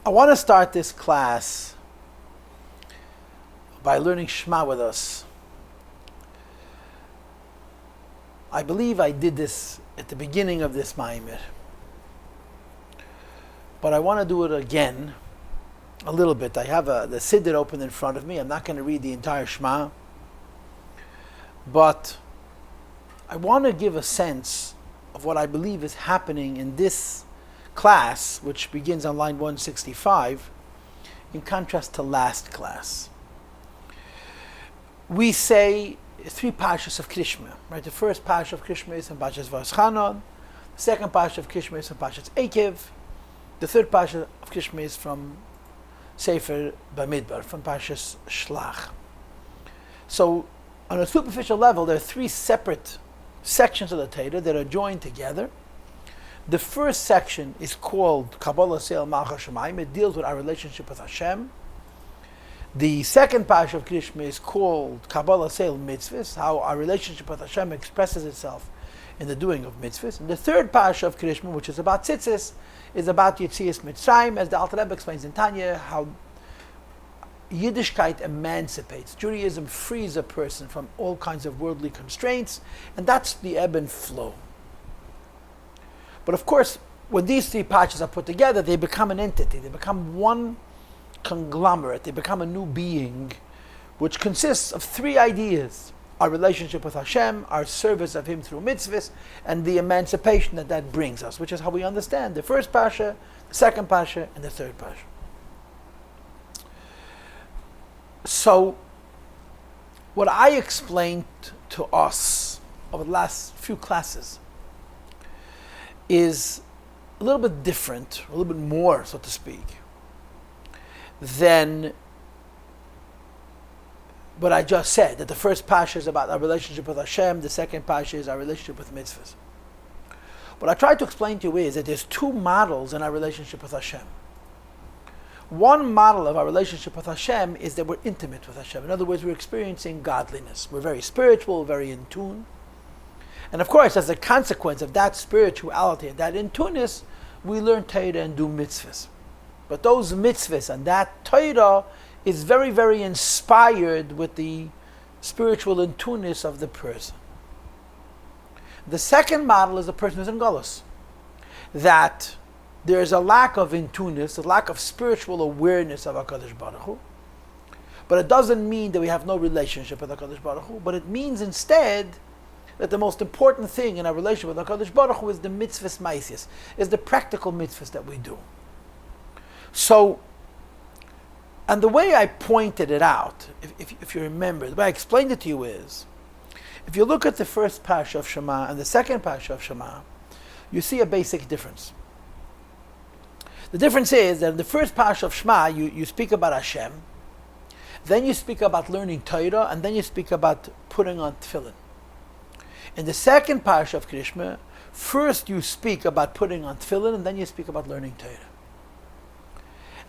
I want to start this class by learning Shema with us. I believe I did this at the beginning of this Maamar, but I want to do it again a little bit. I have the Siddur open in front of me. I'm not going to read the entire Shema, but I want to give a sense of what I believe is happening in this class, which begins on line 165, in contrast to last class. We say three Parshas of Krishma, right? The first Parsha of Krishma is from Parshas Vaeschanan. The second Parsha of Krishma is from Parshas Eikev. The third Parsha of Krishma is from Sefer Bamidbar, from Parshas Shlach. So, on a superficial level, there are three separate sections of the Torah that are joined together. The first section is called Kabbalah Seil Malchus Shemayim. It deals with our relationship with Hashem. The second Parsha of Krishma is called Kabbalah Seil Mitzvahs, how our relationship with Hashem expresses itself in the doing of mitzvahs. And the third Parsha of Krishma, which is about tzitzis, is about Yetzias Mitzrayim, as the Alter Rebbe explains in Tanya, how Yiddishkeit emancipates. Judaism frees a person from all kinds of worldly constraints, and that's the ebb and flow. But of course, when these three parshas are put together, they become an entity. They become one conglomerate. They become a new being, which consists of three ideas: our relationship with Hashem, our service of Him through mitzvahs, and the emancipation that brings us, which is how we understand the first parsha, the second parsha, and the third parsha. So, what I explained to us over the last few classes is a little bit different, a little bit more, so to speak, than what I just said, that the first parsha is about our relationship with Hashem, the second parsha is our relationship with mitzvahs. What I tried to explain to you is that there's two models in our relationship with Hashem. One model of our relationship with Hashem is that we're intimate with Hashem. In other words, we're experiencing godliness. We're very spiritual, very in tune. And of course, as a consequence of that spirituality and that in-tuneness, we learn Torah and do mitzvahs. But those mitzvahs and that Torah is very, very inspired with the spiritual in-tuneness of the person. The second model is the person who's in Golus. That there's a lack of in-tuneness, a lack of spiritual awareness of HaKadosh Baruch Hu. But it doesn't mean that we have no relationship with HaKadosh Baruch Hu, but it means instead that the most important thing in our relationship with HaKadosh Baruch Hu is the mitzvahs ma'asyos, is the practical mitzvahs that we do. So, and the way I pointed it out, if you remember, the way I explained it to you is, if you look at the first parsha of Shema and the second parsha of Shema, you see a basic difference. The difference is that in the first parsha of Shema, you speak about Hashem, then you speak about learning Torah, and then you speak about putting on tefillin. In the second parsha of Krishma, first you speak about putting on tefillin, and then you speak about learning Torah.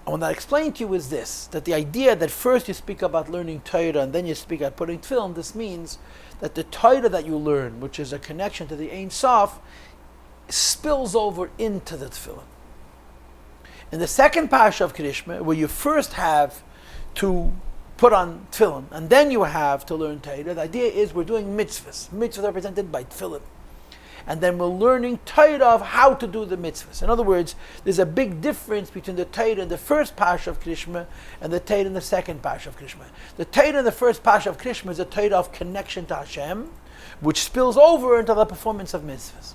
And what I explained to you is this, that the idea that first you speak about learning Torah, and then you speak about putting tefillin, this means that the Torah that you learn, which is a connection to the Ein Sof, spills over into the tefillin. In the second parsha of Krishma, where you first have to put on tefillin, and then you have to learn Torah, the idea is we're doing mitzvahs. Mitzvahs are represented by tefillin. And then we're learning Torah of how to do the mitzvahs. In other words, there's a big difference between the Torah in the first parsha of Krishma and the Torah in the second parsha of Krishma. The Torah in the first parsha of Krishma is a Torah of connection to Hashem, which spills over into the performance of mitzvahs.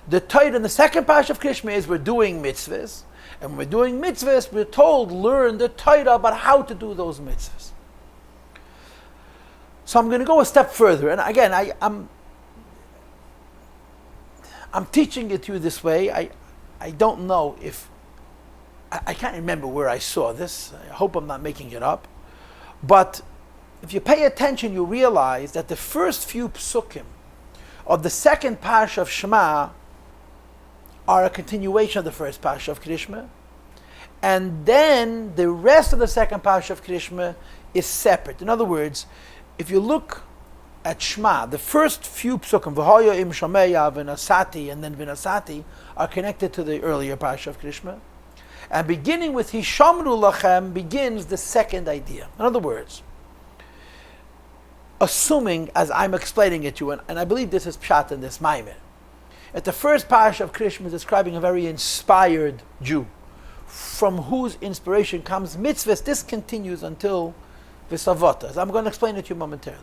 The Torah in the second parsha of Krishma is we're doing mitzvahs, and when we're doing mitzvahs, we're told, learn the Torah about how to do those mitzvahs. So I'm going to go a step further. And again, I'm teaching it to you this way. I don't know if... I can't remember where I saw this. I hope I'm not making it up. But if you pay attention, you realize that the first few psukim of the second parsha of Shema are a continuation of the first parsha of Krishma, and then the rest of the second parsha of Krishma is separate. In other words, if you look at Shema, the first few psukim, V'hoya im shameya v'nasati, and then v'nasati, are connected to the earlier parsha of Krishma, And beginning with Hishamru Lachem begins the second idea. In other words, assuming, as I'm explaining it to you, and I believe this is Pshat in this Maamar, at the first Parsha of Krishma is describing a very inspired Jew, from whose inspiration comes mitzvahs. This continues until V'savota. I'm going to explain it to you momentarily.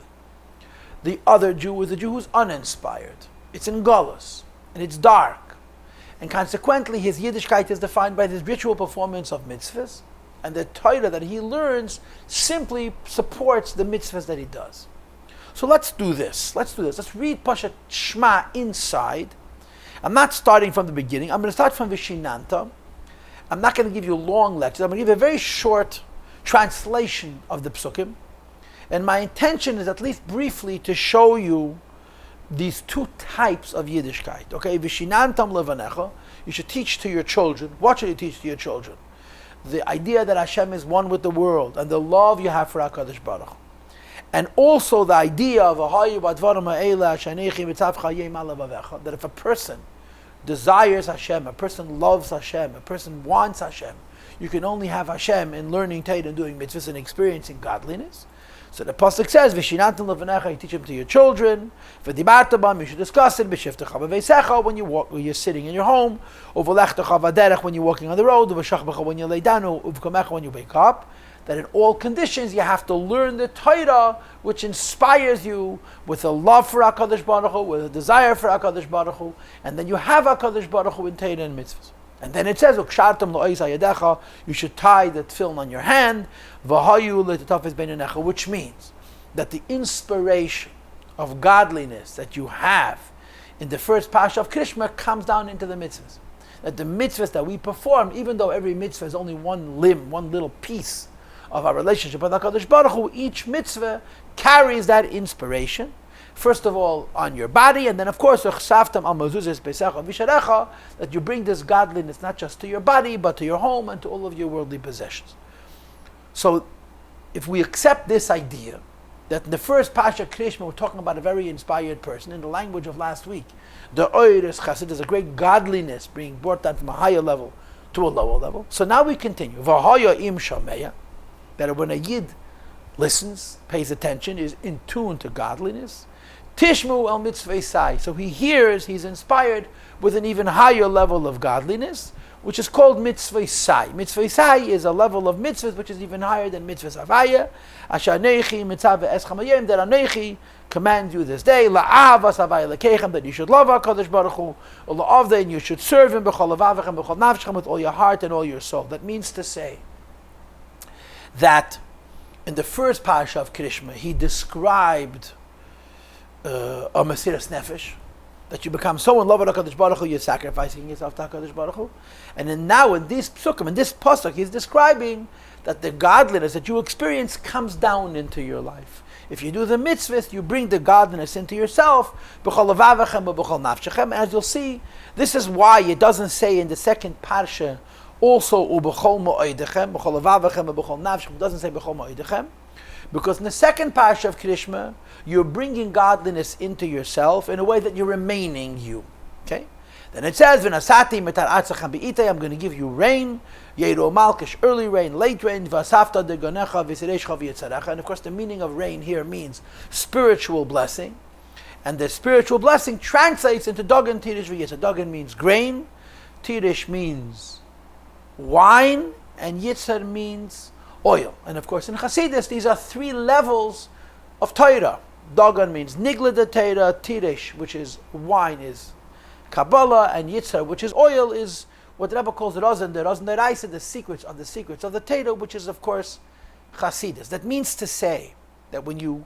The other Jew is the Jew who's uninspired. It's in Golus, and it's dark. And consequently, his Yiddishkeit is defined by this ritual performance of mitzvahs, and the Torah that he learns simply supports the mitzvahs that he does. So let's do this. Let's read Pashat Shema inside. I'm not starting from the beginning. I'm going to start from Vishinanta. I'm not going to give you long lectures. I'm going to give you a very short translation of the psukim. And my intention is at least briefly to show you these two types of Yiddishkeit. Okay, Vishinantam levanecha. You should teach to your children. What should you teach to your children? The idea that Hashem is one with the world and the love you have for HaKadosh Baruch Hu. And also the idea of that if a person desires Hashem, a person loves Hashem, a person wants Hashem, you can only have Hashem in learning Torah and doing mitzvahs and experiencing godliness. So the pasuk says, "Vishinantam levanecha," you teach them to your children. V'dibarta bam, you should discuss it. B'shivtecha b'veisecha, when you're sitting in your home. U'v'lechtecha v'derech, when you're walking on the road. U'v'shachbecha, when you lay down. U'v'kamecha, when you wake up. That in all conditions you have to learn the Torah, which inspires you with a love for HaKadosh Baruch Hu, with a desire for HaKadosh Baruch Hu, and then you have HaKadosh Baruch Hu in Torah and mitzvahs. And then it says, "Ukshartam lo'is hayadecha," you should tie the tefillin on your hand, "V'hayu le'tetafes beinenecha," which means that the inspiration of godliness that you have in the first Parsha of Krishma comes down into the mitzvahs. That the mitzvahs that we perform, even though every mitzvah is only one limb, one little piece of our relationship with HaKadosh Baruch Hu, each mitzvah carries that inspiration. First of all, on your body, and then of course, that you bring this godliness not just to your body, but to your home and to all of your worldly possessions. So, if we accept this idea, that in the first Parsha Krishma, we're talking about a very inspired person, in the language of last week, the Oiris Chassid is a great godliness being brought down from a higher level to a lower level. So now we continue. That when a Yid listens, pays attention, is in tune to godliness, Tishmu el mitzvah sai. So he hears, he's inspired with an even higher level of godliness, which is called mitzvah sai. Mitzvah sai is a level of mitzvahs which is even higher than mitzvah savaya. Asher nechi mitzvah escham that anechi commands you this day, la'avas havaya lekechem, that you should love HaKadosh Baruch Hu, la'avda, and you should serve Him b'chol levavechem, b'chol nafshechem, with all your heart and all your soul. That means to say that in the first Parsha of Krishma, he described a Mesiras Nefesh, that you become so in love with HaKadosh Baruch Hu, you're sacrificing yourself to HaKadosh Baruch Hu. And then now in this psukim, in this pasuk, he's describing that the godliness that you experience comes down into your life. If you do the mitzvahs, you bring the godliness into yourself. B'chol levavechem b'chol nafshechem. As you'll see, this is why it doesn't say in the second Parsha also u'b'chol mo'edechem, b'chol levavechem b'chol nafshechem. It doesn't say b'chol mo'edechem. Because in the second Parsha of Krishma, you're bringing godliness into yourself in a way that you're remaining you. Okay? Then it says, "V'nasati metar atzacham be'itay," I'm going to give you rain, yeiro malkish, early rain, late rain, v'asafta degonecha v'sireishcha v'yetzarecha. And of course the meaning of rain here means spiritual blessing. And the spiritual blessing translates into dogan tirish v'yetzer. Dogan means grain, tirish means wine, and yitzer means oil. And of course in Chassidus, these are three levels of Torah. Dogan means nigla de Torah, tirish, which is wine, is Kabbalah, and Yitzhar, which is oil, is what the Rebbe calls the Rozen Deraisa, the secrets of the Torah, which is of course Chassidus. That means to say that when you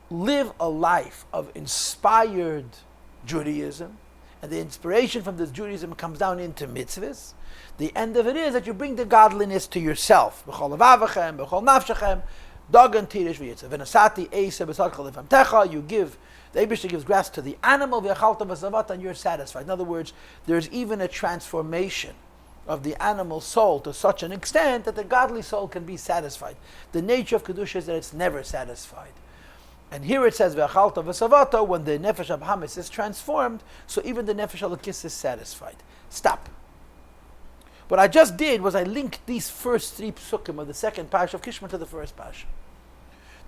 live a life of inspired Judaism, and the inspiration from this Judaism comes down into mitzvahs, the end of it is that you bring the godliness to yourself. B'chol levavechem, b'chol nafshechem, dagan tirish v'yitzav. V'nasati eisa b'sadcha lefamtecha, you give, the Eibishter gives grass to the animal, v'yachalta v'savat, and you're satisfied. In other words, there's even a transformation of the animal soul to such an extent that the godly soul can be satisfied. The nature of Kedusha is that it's never satisfied. And here it says, v'yachalta v'savata, when the nefesh abahamis is transformed, so even the nefesh alakis is satisfied. Stop. What I just did was I linked these first three psukim of the second Parsha of Kishma to the first Parsha.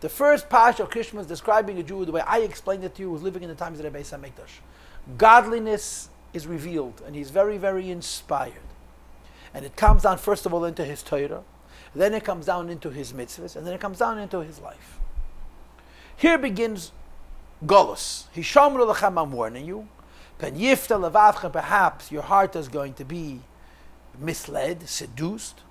The first Parsha of Kishma is describing a Jew the way I explained it to you, who was living in the times of the Beis HaMikdash. Godliness is revealed, and he's very, very inspired. And it comes down, first of all, into his Torah, then it comes down into his mitzvahs, and then it comes down into his life. Here begins Golus. Hishamru lechem, I'm warning you. Pen yifta levavchem, perhaps your heart is going to be misled, seduced.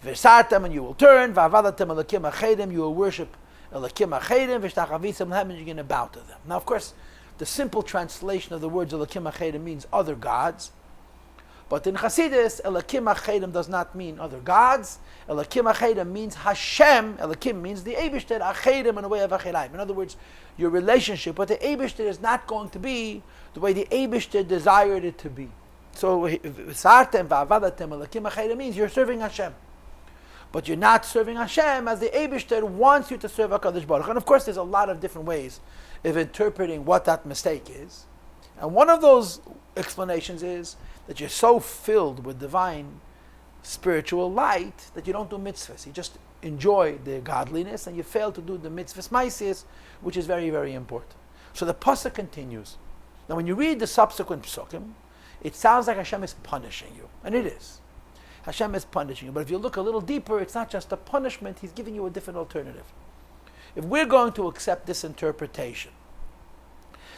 Versartem, and you will turn. Va'avadatem elakim achedim, you will worship elakim achedim. V'shtachavisim lehem, and you're going to bow to them. Now, of course, the simple translation of the words elakim achedim means other gods. But in Chassidus, elakim achedim does not mean other gods. Elakim achedim means Hashem. Elakim means the Eibishter, achedim in a way of achedim. In other words, your relationship with the Eibishter is not going to be the way the Eibishter desired it to be. So, Sartem va'avadatem elakim achedim means you're serving Hashem. But you're not serving Hashem as the Eibishter wants you to serve HaKadosh Baruch Hu. And of course, there's a lot of different ways of interpreting what that mistake is. And one of those explanations is that you're so filled with divine spiritual light that you don't do mitzvahs. You just enjoy the godliness and you fail to do the mitzvahs maisis, which is very, very important. So the pasuk continues. Now when you read the subsequent psukim, it sounds like Hashem is punishing you. And it is. Hashem is punishing you. But if you look a little deeper, it's not just a punishment, He's giving you a different alternative. If we're going to accept this interpretation,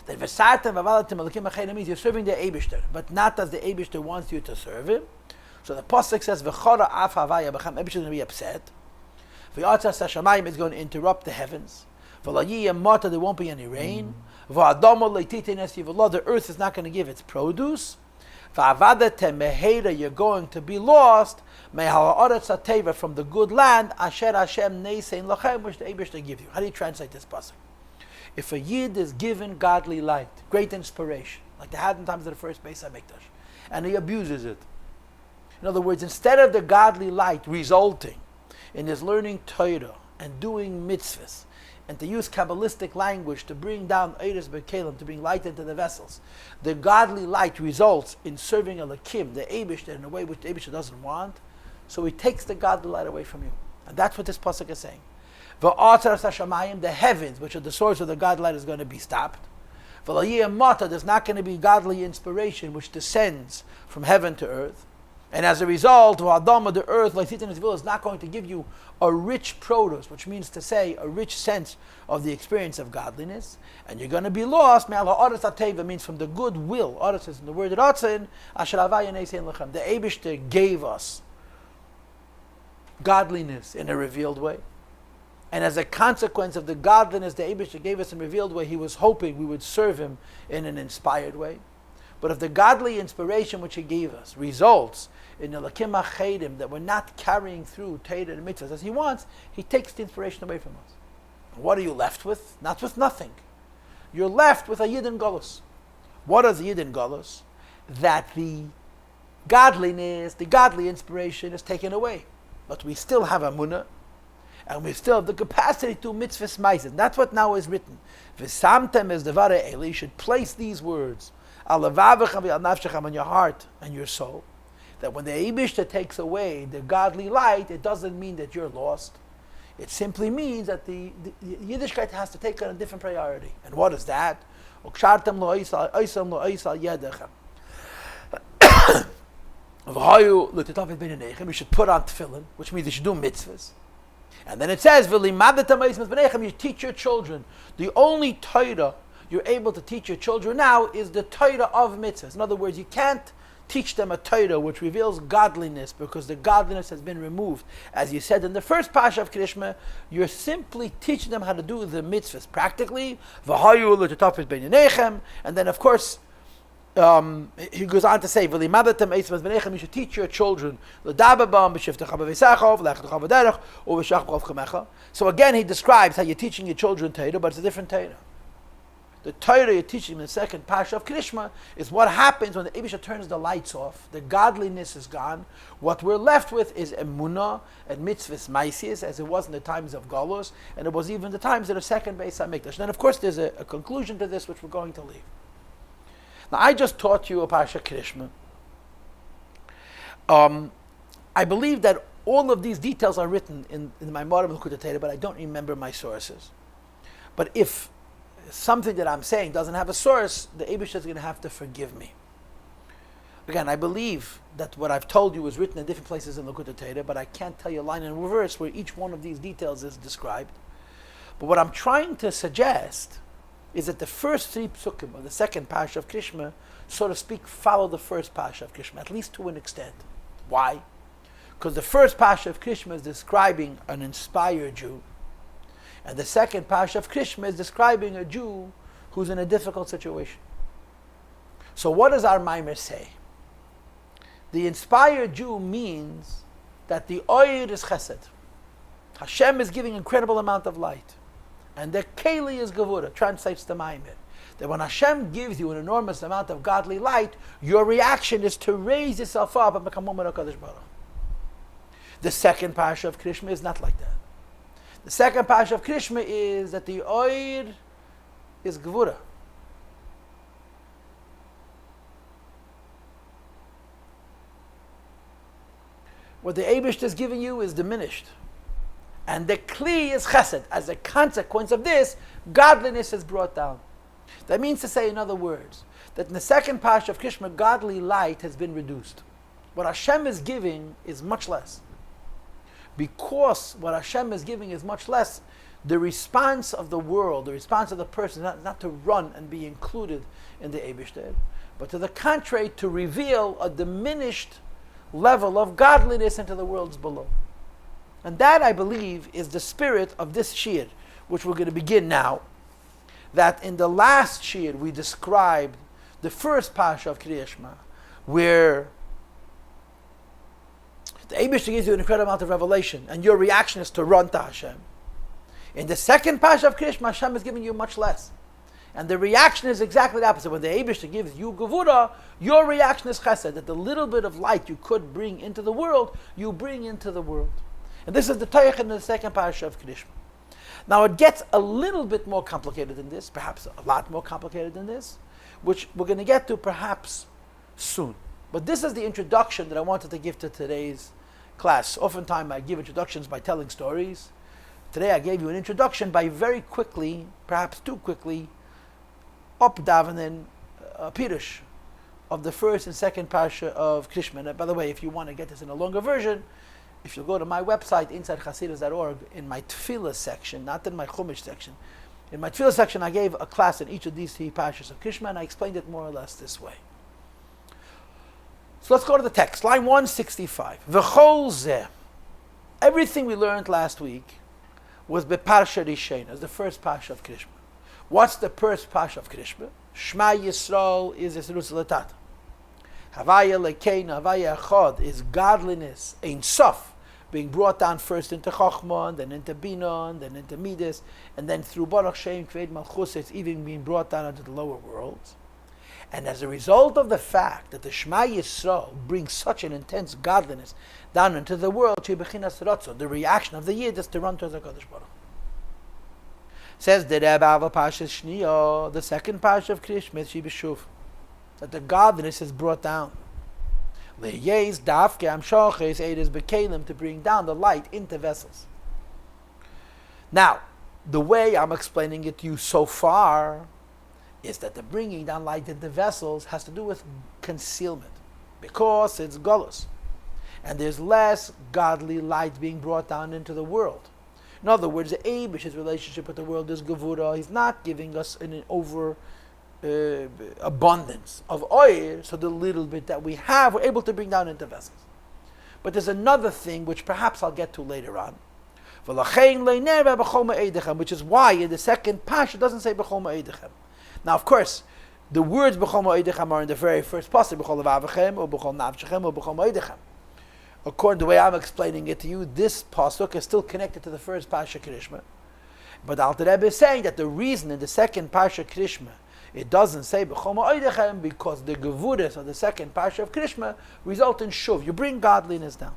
that Vesartem v'avadatem elakim achedim means you're serving the Eibishter, but not as the Eibishter wants you to serve Him. So the pasuk says, "V'chora af havaya b'cham." Eibishter is going to be upset. V'yatzas hashamayim is going to interrupt the heavens. V'layiyem mata, there won't be any rain. V'adamo leititenes yivallah, the earth is not going to give its produce. V'avadatem meheira, you're going to be lost. Meha'aretz hateva, from the good land. Asher Hashem neisein lachem, which the Eibishter give you. How do you translate this pasuk? If a Yid is given godly light, great inspiration, like they had in times of the first Beis HaMikdash, and he abuses it. In other words, instead of the godly light resulting in his learning Torah and doing mitzvahs, and to use Kabbalistic language to bring down Eiris B'Kelim, to bring light into the vessels, the godly light results in serving a Lakim, the Eibishter, in a way which the Eibishter doesn't want, so he takes the godly light away from you. And that's what this pasuk is saying. The heavens, which are the source of the God light, is going to be stopped. There's not going to be godly inspiration which descends from heaven to earth. And as a result, the earth, like is not going to give you a rich produce, which means to say a rich sense of the experience of godliness. And you're going to be lost. Means from the good will. Oretz is in the word Ratzin. The Eibishter gave us godliness in a revealed way. And as a consequence of the godliness the Eibishter gave us in a revealed way, He was hoping we would serve Him in an inspired way. But if the godly inspiration which He gave us results in the lakim achedim, that we're not carrying through Torah and mitzvahs as He wants, He takes the inspiration away from us. And what are you left with? Not with nothing. You're left with a Yid in Golus. What is a Yid in Golus? That the godliness, the godly inspiration is taken away. But we still have Amunah, and we still have the capacity to mitzvahs maises. That's what now is written. V'samtem es devare eli. You should place these words al levavechem v'al nafshechem, on your heart and your soul. That when the Eibishter takes away the godly light, it doesn't mean that you're lost. It simply means that the Yiddishkeit has to take on a different priority. And what is that? Ukshartem lo oisal yedechem. V'hayu l'titavit b'neinechem. You should put on tefillin, which means you should do mitzvahs. And then it says, you teach your children. The only Torah you're able to teach your children now is the Torah of mitzvahs. In other words, you can't teach them a Torah which reveals godliness because the godliness has been removed. As you said in the first Parsha of Krishma, you're simply teaching them how to do the mitzvahs practically. And then of course, he goes on to say, you should teach your children. So again, he describes how you're teaching your children Torah, but it's a different Torah. The Torah you're teaching in the second Parsha of Krishma is what happens when the Eibishter turns the lights off. The godliness is gone. What we're left with is emunah and mitzvahs maisis, as it was in the times of Galus, and it was even the times of the second Beis HaMikdash. Then of course there's a conclusion to this which we're going to leave. Now I just taught you a Parsha Krishma. I believe that all of these details are written in my Maamar Likutei Torah, but I don't remember my sources. But if something that I'm saying doesn't have a source, the Eibusha is going to have to forgive me. Again, I believe that what I've told you is written in different places in Likutei Torah, but I can't tell you a line in reverse where each one of these details is described. But what I'm trying to suggest is that the first three psukim of the second Parsha of Krishma, so to speak, follow the first Parsha of Krishma, at least to an extent. Why? Because the first Parsha of Krishma is describing an inspired Jew, and the second Parsha of Krishma is describing a Jew who's in a difficult situation. So what does our Maamar say? The inspired Jew means that the oir is chesed. Hashem is giving incredible amount of light. And the keli is gevura, translates the Maamar. That when Hashem gives you an enormous amount of godly light, your reaction is to raise yourself up and become Maamar HaKadosh Baruch. The second Parsha of Krishma is not like that. The second Parsha of Krishma is that the oir is gevura. What the Eibush is giving you is diminished. And the kli is chesed. As a consequence of this, godliness is brought down. That means to say, in other words, that in the second Parsha of Krishma, godly light has been reduced. What Hashem is giving is much less. Because what Hashem is giving is much less, the response of the world, the response of the person, is not to run and be included in the Eibush, but to the contrary, to reveal a diminished level of godliness into the worlds below. And that, I believe, is the spirit of this shir, which we're going to begin now. That in the last shir we described the first Parsha of Kriyat Shema, where the Eibush gives you an incredible amount of revelation, and your reaction is to run to Hashem. In the second Parsha of Kriyat Shema, Hashem is giving you much less. And the reaction is exactly the opposite. When the Eibush gives you gevura, your reaction is chesed, that the little bit of light you could bring into the world, you bring into the world. And this is the Tayach in the second Parsha of Krishma. Now it gets a little bit more complicated than this, perhaps a lot more complicated than this, which we're going to get to perhaps soon. But this is the introduction that I wanted to give to today's class. Oftentimes I give introductions by telling stories. Today I gave you an introduction by very quickly, perhaps too quickly, updavening a pirush of the first and second Parsha of Krishma. And by the way, if you want to get this in a longer version, if you go to my website, inside Chassidishe.org, in my Tefillah section, not in my Chumash section, in my Tefillah section I gave a class in each of these three Parshas of Krishma, and I explained it more or less this way. So let's go to the text, line 165. V'chol zeh. Everything we learned last week was beParsha Rishena, as the first Parsha of Krishma. What's the first Parsha of Krishma? Shema Yisrael is Yisrus L'tat. Havaya Lekeinu, Havaya Echad is godliness, Ein Sof, being brought down first into Chochmah, then into Binon, then into Midas, and then through Baruch Shem Kved Malchus, it's even being brought down into the lower worlds. And as a result of the fact that the Shema Yisrael brings such an intense godliness down into the world, the reaction of the Yid is to run towards HaKadosh Baruch. Says the Rebbe of Parshas Schneur, the second Parsha of Krishma, Shibishuv, that the godliness is brought down. Le'yez dafke amshoches eides bekelim, to bring down the light into vessels. Now, the way I'm explaining it to you so far is that the bringing down light into vessels has to do with concealment, because it's galus, and there's less godly light being brought down into the world. In other words, the Eibush, his relationship with the world is gevura. He's not giving us an over abundance of oil, so the little bit that we have, we're able to bring down into vessels. But there's another thing which perhaps I'll get to later on, which is why in the second Parsha it doesn't say b'chol ma'edechem. Now, of course, the words b'chol ma'edechem are in the very first pasuk, b'chol levavechem, or b'chol nafshechem, or b'chol ma'edechem. According to the way I'm explaining it to you, this pasuk is still connected to the first Parsha Krishma. But Alter Rebbe is saying that the reason in the second Parsha Krishma it doesn't say b'chol ma'edechem, because the gevuras of the second Parsha of Krishma result in shuv. You bring godliness down.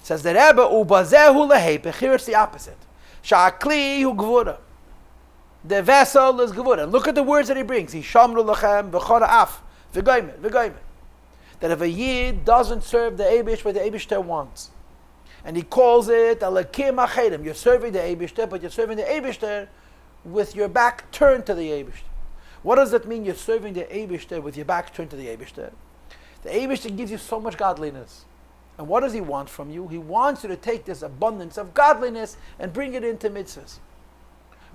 Says the Rebbe, ubazehu lehepech. Here it's the opposite. Sha'akli hu gevura. The vessel is gevura. Look at the words that he brings. Hishamru lachem v'chora af v'goymet. That if a Yid doesn't serve the Eibush what the Eibishter wants, And he calls it Alakim Achedim. You're serving the Eibishter, but you're serving the Eibishter with your back turned to the Eibishter. What does it mean you're serving the Eibishter with your back turned to the Eibishter? The Eibishter gives you so much godliness. And what does he want from you? He wants you to take this abundance of godliness and bring it into mitzvahs.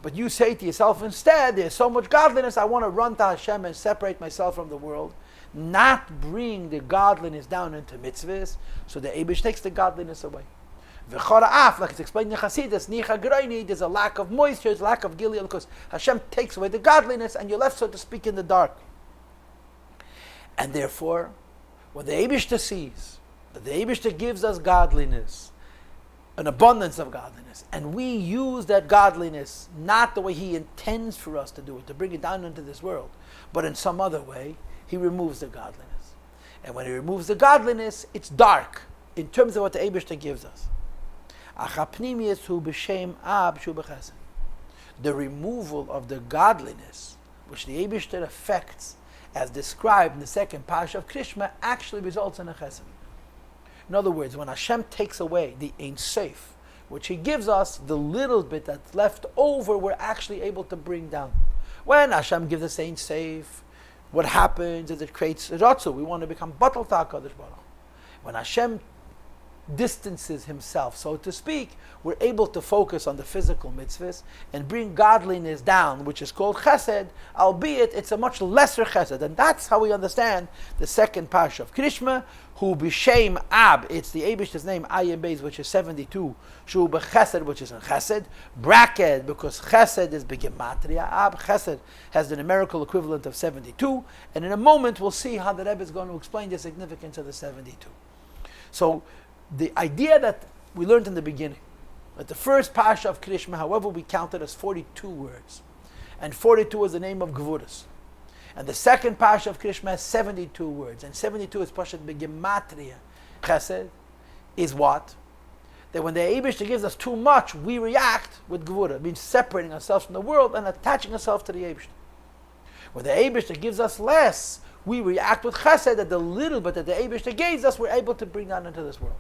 But you say to yourself instead, there's so much godliness, I want to run to Hashem and separate myself from the world, not bring the godliness down into mitzvahs, so the Eibush takes the godliness away. Like it's explained in Chassidus, there's a lack of moisture, there's a lack of gilui, because Hashem takes away the godliness and you're left, so to speak, in the dark. And therefore, when the Eibishter sees that the Eibishter gives us godliness, an abundance of godliness, and we use that godliness not the way He intends for us to do it, to bring it down into this world, but in some other way, He removes the godliness. And when He removes the godliness, it's dark in terms of what the Eibishter gives us. The removal of the godliness, which the Eibishter affects, as described in the second Parsha of Krishma, actually results in a chesed. In other words, when Hashem takes away the Ein Sof, which He gives us, the little bit that's left over, we're actually able to bring down. When Hashem gives us Ein Sof, what happens is it creates Ratzu. We want to become Batal Ta'akadosh Baruch. When Hashem distances Himself, so to speak, we're able to focus on the physical mitzvahs and bring godliness down, which is called chesed, albeit it's a much lesser chesed. And that's how we understand the second Parsha of Krishma, who b'shem ab, it's the Eibishter's name, Ayin Beis, which is 72, shu b'chesed, which is in chesed, bracket, because chesed is b'gematria, ab, chesed has the numerical equivalent of 72, and in a moment we'll see how the Rebbe is going to explain the significance of the 72. So, the idea that we learned in the beginning, that the first Parsha of Krishma, however we count it as 42 words, and 42 is the name of Gvuras, and the second Parsha of Krishma has 72 words, and 72 is Pashat Begematria, Chesed, is what? That when the Eibishter gives us too much, we react with Gvura. It means separating ourselves from the world and attaching ourselves to the Eibishter. When the Eibishter gives us less, we react with Chesed, that the little bit that the Eibishter gives us, we're able to bring down into this world.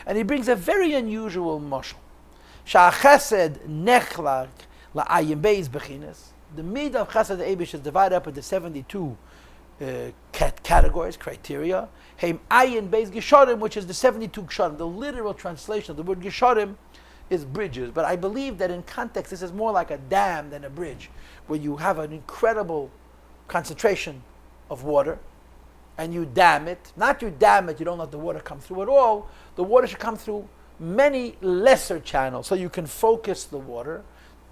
And he brings a very unusual mashal. Sha'chesed nechlak la'ayim beis bechinas. The midah of chesed Eibush is divided up into 72 categories, criteria. Heim ayin beis gesharim, which is the 72 gesharim. The literal translation of the word gesharim is bridges. But I believe that in context, this is more like a dam than a bridge, where you have an incredible concentration of water, and you dam it. Not you dam it, you don't let the water come through at all. The water should come through many lesser channels, so you can focus the water,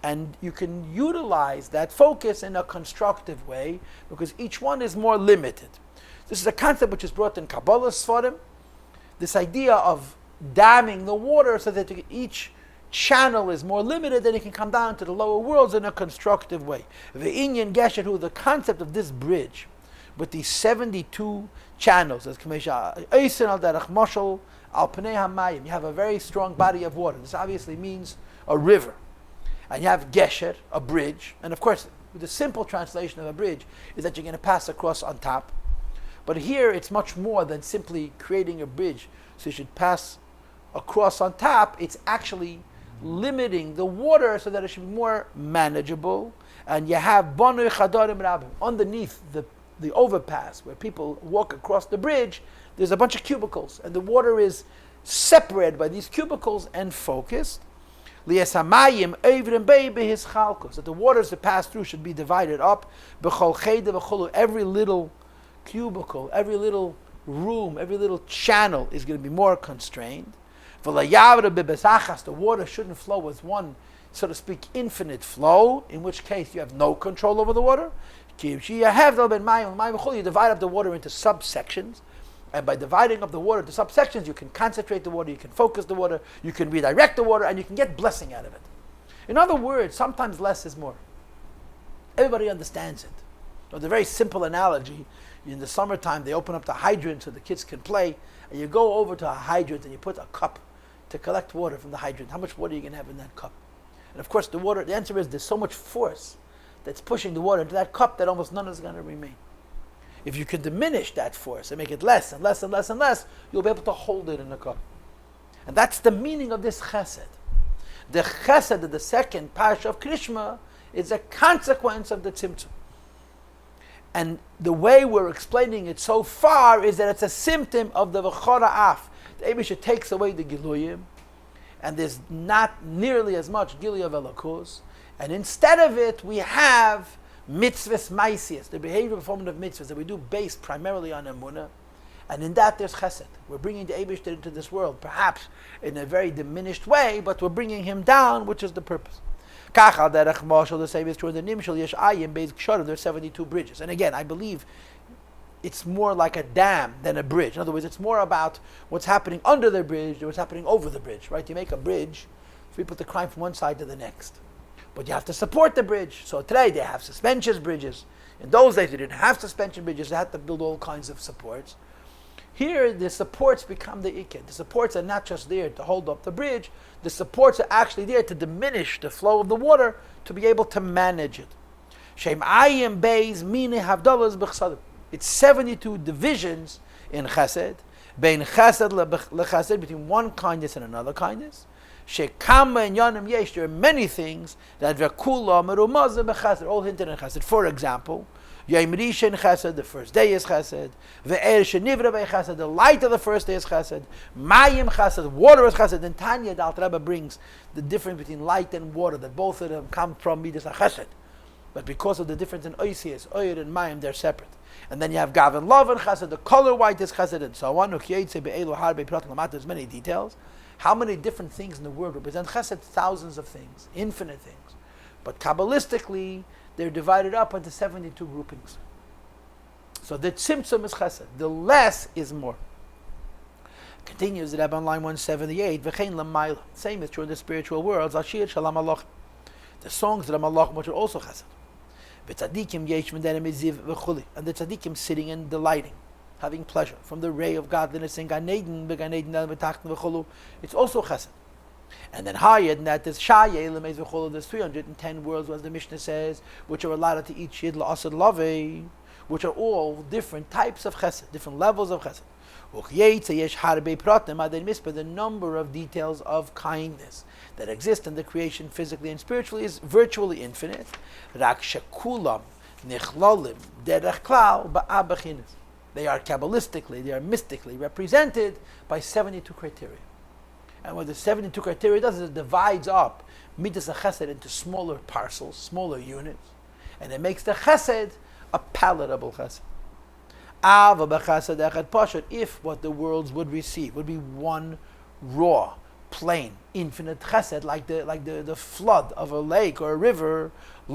and you can utilize that focus in a constructive way, because each one is more limited. This is a concept which is brought in Kabbalah Sfarim, this idea of damming the water so that each channel is more limited, and it can come down to the lower worlds in a constructive way. Ve'inyan Gesher, the concept of this bridge, with these 72 channels, as Kamesha Eisen al Derech Moshel al Pnei Hamayim, you have a very strong body of water. This obviously means a river. And you have Gesher, a bridge. And of course, the simple translation of a bridge is that you're going to pass across on top. But here it's much more than simply creating a bridge, so you should pass across on top. It's actually limiting the water so that it should be more manageable. And you have Bonui Chadarim Rabbim. Underneath the overpass where people walk across the bridge, there's a bunch of cubicles, and the water is separated by these cubicles and focused. That the waters that pass through should be divided up. Every little cubicle, every little room, every little channel is going to be more constrained. The water shouldn't flow with one, so to speak, infinite flow, in which case you have no control over the water. You divide up the water into subsections, and by dividing up the water into subsections, you can concentrate the water, you can focus the water, you can redirect the water, and you can get blessing out of it. In other words, sometimes less is more. Everybody understands it. The very simple analogy, in the summertime they open up the hydrant so the kids can play, and you go over to a hydrant and you put a cup to collect water from the hydrant. How much water are you going to have in that cup? And of course the answer is there's so much force that's pushing the water into that cup that almost none is going to remain. If you can diminish that force and make it less and less and less and less, you'll be able to hold it in the cup. And that's the meaning of this chesed. The chesed of the second parsha of Krishma is a consequence of the tzimtzum. And the way we're explaining it so far is that it's a symptom of the v'chora af. The Eibusha takes away the giluyim, and there's not nearly as much gilui of elokus. And instead of it, we have mitzvahs maisias, the behavior performance of mitzvahs that we do based primarily on emunah. And in that there's chesed. We're bringing the Eibusha into this world, perhaps in a very diminished way, but we're bringing him down, which is the purpose. The same is true in the Nimshal Yesh Ayim Beis Ksharim. There's 72 bridges. And again, I believe it's more like a dam than a bridge. In other words, it's more about what's happening under the bridge than what's happening over the bridge, right? You make a bridge, so you put the crime from one side to the next. But you have to support the bridge. So today they have suspension bridges. In those days they didn't have suspension bridges. They had to build all kinds of supports. Here, the supports become the iked. The supports are not just there to hold up the bridge. The supports are actually there to diminish the flow of the water, to be able to manage it. Shem ayim beis mine havdalas b'chsadim. It's 72 divisions in chesed. Bein chesed lechesed, between one kindness and another kindness. Shekama and yanim yesh. There are many things that v'kula merumazah b'chesed, all hinted in chesed. For example, Yom Rishon Chesed, the first day is Chesed. Ve'er shenivra be'Chesed, the light of the first day is Chesed. Mayim Chesed, water is Chesed. And Tanya, the Alter Rebbe brings the difference between light and water, that both of them come from Midas HaChesed. But because of the difference in Oisias, Oyer and Mayim, they're separate. And then you have Gav and Love and Chesed, the color white is Chesed, and so on. There's many details. How many different things in the world represent Chesed? Thousands of things, infinite things. But Kabbalistically, they're divided up into 72 groupings. So the tzimtzum is chesed. The less is more. Continues the Rabbi on line 178. V'chein l'mayla. Same is true in the spiritual worlds. Ashir shalom aloch. The songs that are malach, which are also chesed. V'tzadikim yesh m'derem eziv v'chuli. And the tzadikim sitting and delighting, having pleasure from the ray of godliness in Gan Eden, v'Gan Eden v'tachton v'chulu. It's also chesed. And then higher than that, there's there's 310 worlds, as the Mishnah says, which are allotted to each Yid la'asad lavei, which are all different types of chesed, different levels of chesed. The number of details of kindness that exist in the creation physically and spiritually is virtually infinite. They are Kabbalistically, they are mystically represented by 72 criteria. And what the 72 criteria does is it divides up midas chesed into smaller parcels, smaller units, and it makes the chesed a palatable chesed. If what the worlds would receive would be one raw, plain, infinite chesed, like the flood of a lake or a river, it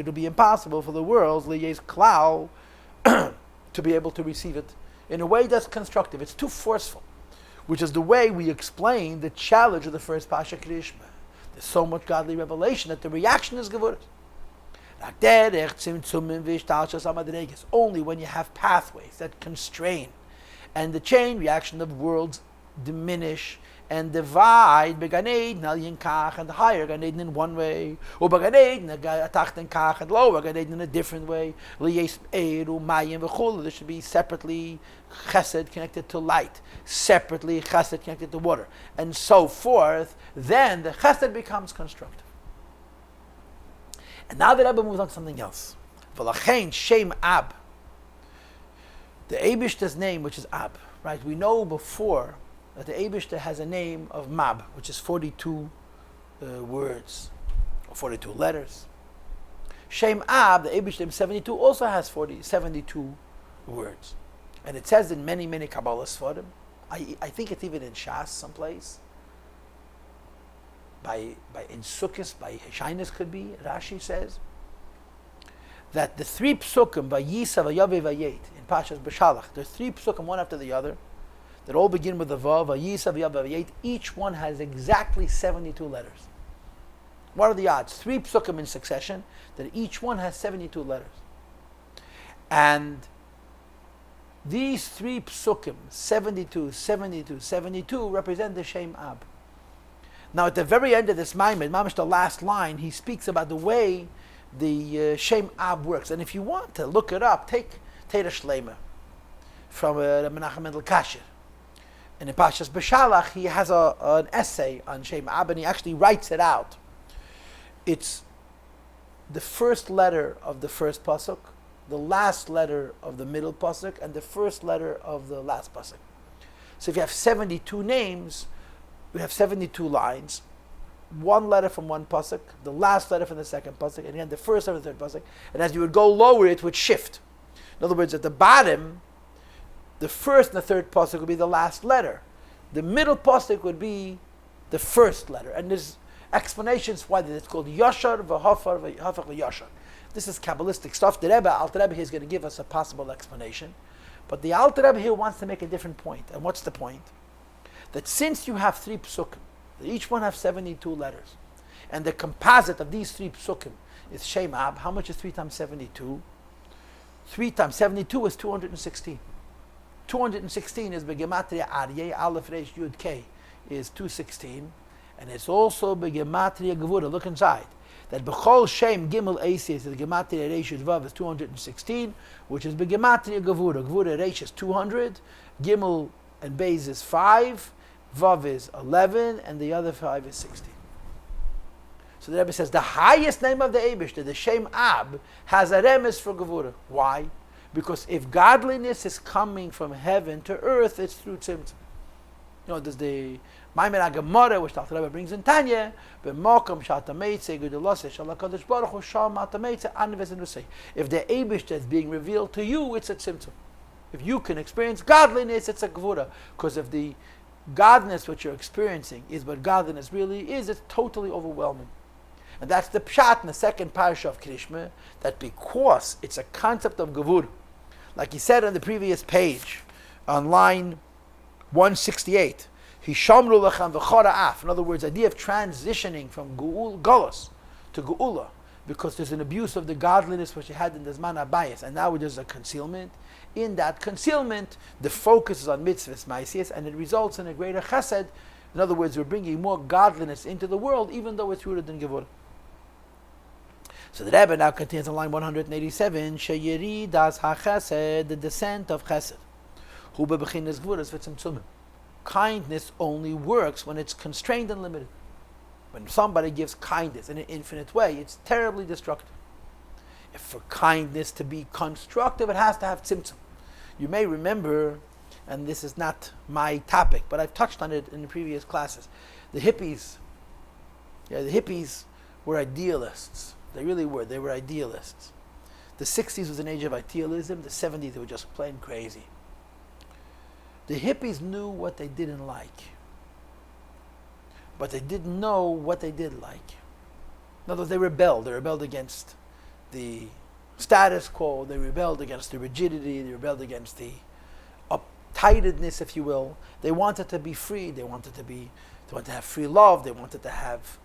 would be impossible for the worlds to be able to receive it in a way that's constructive. It's too forceful. Which is the way we explain the challenge of the first Pasha Krishma. There's so much godly revelation that the reaction is gevuras. Only when you have pathways that constrain and the chain reaction of worlds diminish and divide, Began Eden and the higher Gan Eden in one way, or Began Eden and lower Gan Eden in a different way. There should be separately chesed connected to light, separately chesed connected to water, and so forth. Then the chesed becomes constructive. And now the Rebbe moves on to something else. V'lachein Shem Ab. The Eibishter's name, which is Ab, right? We know before that the Eibishter has a name of Mab, which is 42 words, or 42 letters. Shem Ab, the Eibishter 72, also has 72 words. And it says in many, many Kabbalahs for them. I think it's even in Shas someplace. In Sukkot, by Shainis could be, Rashi says, that the 3 psukim, Vayisa, Vayave, Vayet, in Parshas Beshalach, there's 3 psukim, one after the other, that all begin with the Vav, Vayisa, Vayave, Vayet. Each one has exactly 72 letters. What are the odds? 3 psukim in succession, that each one has 72 letters. And these 3 psukim, 72, 72, 72, represent the Shem Ab. Now, at the very end of this Maamar, Mamash, the last line, he speaks about the way the Shem Ab works. And if you want to look it up, take Teira Shlema from Menachem Mendel Kasher. And in Parshas Beshalach, he has an essay on Shem Ab, and he actually writes it out. It's the first letter of the first pasuk, the last letter of the middle pasuk, and the first letter of the last pasuk. So if you have 72 names, we have 72 lines. One letter from one pasuk, the last letter from the second pasuk, and again the first letter of the third pasuk. And as you would go lower, it would shift. In other words, at the bottom, the first and the third pasuk would be the last letter. The middle pasuk would be the first letter. And there's explanations why it's called Yashar v'Hafar v'Hafach v'Yashar. This is Kabbalistic stuff. The Rebbe, Alter Rebbe, is going to give us a possible explanation. But the Alter Rebbe here wants to make a different point. And what's the point? That since you have 3 psukim, that each one have 72 letters, and the composite of these 3 psukim is Shem Ab, how much is 3 times 72? 3 times 72 is 216. 216 is Begematria Aryeh, Aleph Reish Yud K is 216, and it's also Begematria Gevura. Look inside. That Bechol Shem Gimel Eisi is the Gematria Reish Yud Vav is 216, which is Begematria Gevura. Gevura Reish is 200, Gimel and Beis is 5, Vav is 11, and the other 5 is 16. So the Rebbe says the highest name of the Eibishter, the Shem Ab, has a remes for Gevura. Why? Because if godliness is coming from heaven to earth, it's through tzimtzum. You know, there's the Maamar Gemara, which the Rebbe brings in Tanya, b'mokom shatameitze gudulase shalakadosh baruch hu sham atameitze anves enusei. If the Eibishter is being revealed to you, it's a tzimtzum. If you can experience godliness, it's a Gevura. Because if the godliness which you're experiencing is what godliness really is, it's totally overwhelming. And that's the pshat in the second parsha of Krishma, that because it's a concept of Gevura, like he said on the previous page, on line 168, Hishamru lechem v'chora af. In other words, the idea of transitioning from Golus to Geula, because there's an abuse of the godliness which you had in the Zman Abayis, and now there's a concealment. In that concealment, the focus is on mitzvahs, ma'asiyos, and it results in a greater chesed. In other words, we're bringing more godliness into the world, even though it's rooted in Gevura. So the Rebbe now continues on line 187, Sheyeri das ha-chesed, the descent of chesed. Hu bebechinas Gevuras v'tzimtzumim. Kindness only works when it's constrained and limited. When somebody gives kindness in an infinite way, it's terribly destructive. If for kindness to be constructive, it has to have tzimtzum. You may remember, and this is not my topic, but I've touched on it in the previous classes. The hippies were idealists. They really were. They were idealists. The 60s was an age of idealism. The 70s, they were just plain crazy. The hippies knew what they didn't like, but they didn't know what they did like. In other words, they rebelled. They rebelled against the status quo. They rebelled against the rigidity. They rebelled against the uptightedness, if you will. They wanted to be free. They wanted to have free love. They wanted to have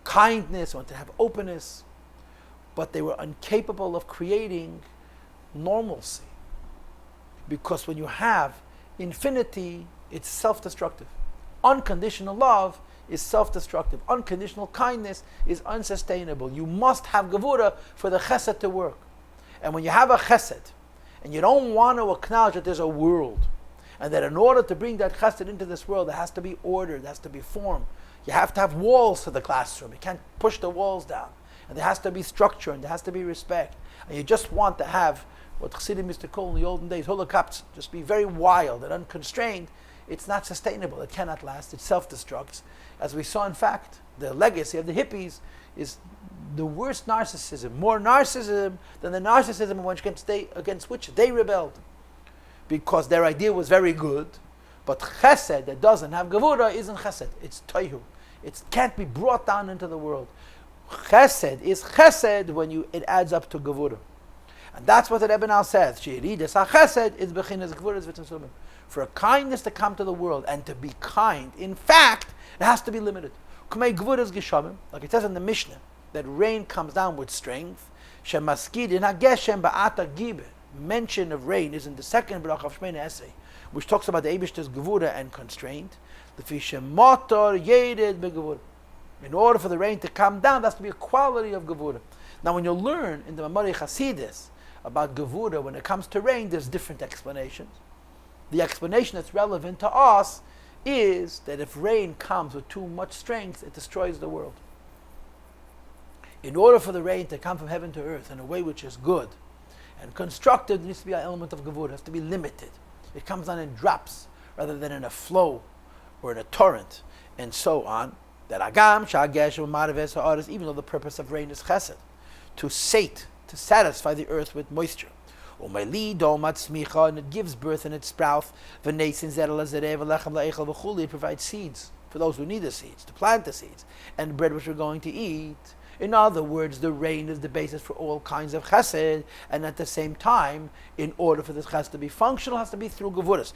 kindness. They wanted to have openness. But they were incapable of creating normalcy. Because when you have infinity, it's self-destructive. Unconditional love is self-destructive. Unconditional kindness is unsustainable. You must have Gevura for the chesed to work. And when you have a chesed, and you don't want to acknowledge that there's a world, and that in order to bring that chesed into this world, there has to be order, there has to be form. You have to have walls to the classroom. You can't push the walls down. And there has to be structure, and there has to be respect. And you just want to have what Chassidim used to call in the olden days, holokausts, just be very wild and unconstrained. It's not sustainable. It cannot last. It self-destructs. As we saw, in fact, the legacy of the hippies is the worst narcissism, more narcissism than the narcissism against which they rebelled. Because their idea was very good, but chesed that doesn't have Gevura isn't chesed. It's toihu. It can't be brought down into the world. Chesed is chesed when it adds up to Gevura. And that's what the Rebbe now says. For a kindness to come to the world and to be kind, in fact, it has to be limited. Like it says in the Mishnah, that rain comes down with strength. Mention of rain is in the second bracha of Shemini Esrei, which talks about the Eibishter's Gevura and constraint. In order for the rain to come down, there has to be a quality of Gevura. Now, when you learn in the Maamar Chassidus about Gevura, when it comes to rain, there's different explanations. The explanation that's relevant to us is that if rain comes with too much strength, it destroys the world. In order for the rain to come from heaven to earth in a way which is good and constructed, there needs to be an element of gevurah. It has to be limited. It comes down in drops rather than in a flow or in a torrent, and so on. That agam shageshem maraves haaretz, even though the purpose of rain is chesed, to satisfy the earth with moisture. And it gives birth and it sprouts. It provides seeds for those who need the seeds, to plant the seeds, and bread which we're going to eat. In other words, the rain is the basis for all kinds of chesed, and at the same time, in order for this chesed to be functional, it has to be through gevuras.